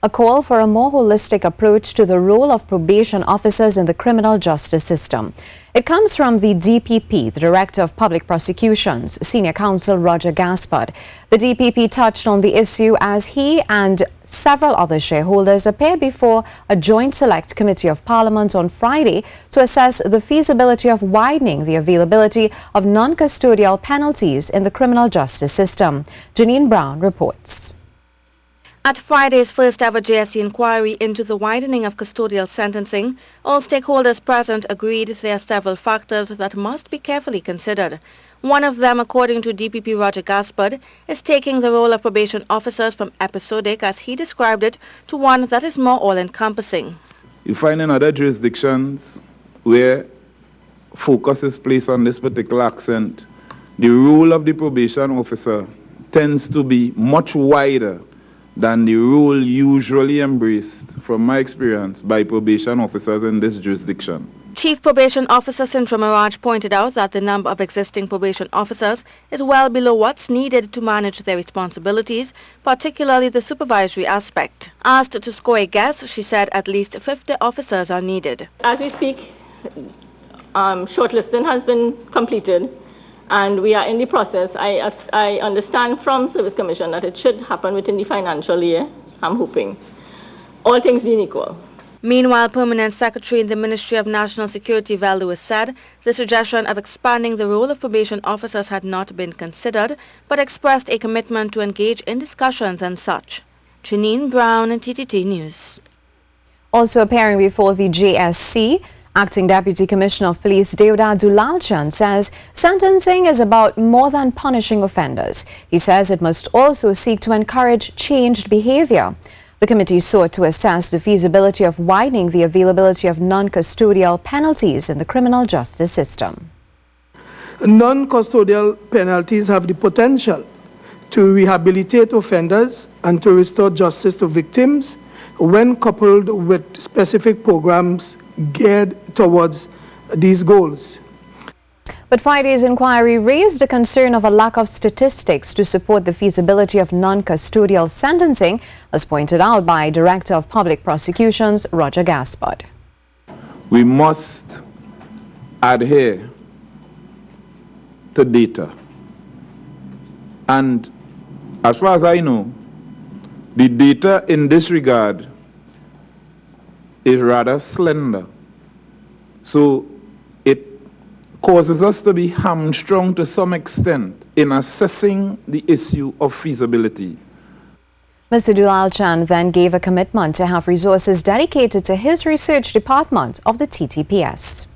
a call for a more holistic approach to the role of probation officers in the criminal justice system. It comes from the DPP, the Director of Public Prosecutions, Senior Counsel Roger Gaspard. The DPP touched on the issue as he and several other shareholders appeared before a joint select committee of Parliament on Friday to assess the feasibility of widening the availability of non-custodial penalties in the criminal justice system. Janine Browne reports. At Friday's first ever JSC inquiry into the widening of custodial sentencing, all stakeholders present agreed there are several factors that must be carefully considered. One of them, according to DPP Roger Gaspard, is taking the role of probation officers from episodic, as he described it, to one that is more all-encompassing. You find in other jurisdictions where focus is placed on this particular accent, the role of the probation officer tends to be much wider than the role usually embraced, from my experience, by probation officers in this jurisdiction. Chief Probation Officer Counsel Roger pointed out that the number of existing probation officers is well below what's needed to manage their responsibilities, particularly the supervisory aspect. Asked to score a guess, she said at least 50 officers are needed. As we speak, shortlisting has been completed, and we are in the process. I understand from Service Commission that it should happen within the financial year, I'm hoping, all things being equal. Meanwhile, Permanent Secretary in the Ministry of National Security Val Lewis said the suggestion of expanding the role of probation officers had not been considered, but expressed a commitment to engage in discussions and such. Janine Browne, TTT News. Also appearing before the JSC, Acting Deputy Commissioner of Police Deodat Dulalchan says sentencing is about more than punishing offenders. He says it must also seek to encourage changed behavior. The committee sought to assess the feasibility of widening the availability of non-custodial penalties in the criminal justice system. Non-custodial penalties have the potential to rehabilitate offenders and to restore justice to victims when coupled with specific programs geared towards these goals. But Friday's inquiry raised a concern of a lack of statistics to support the feasibility of non-custodial sentencing, as pointed out by Director of Public Prosecutions Roger Gaspard. We must adhere to data. And as far as I know, the data in this regard is rather slender. So it causes us to be hamstrung to some extent in assessing the issue of feasibility. Mr. Dulalchan then gave a commitment to have resources dedicated to his research department of the TTPS.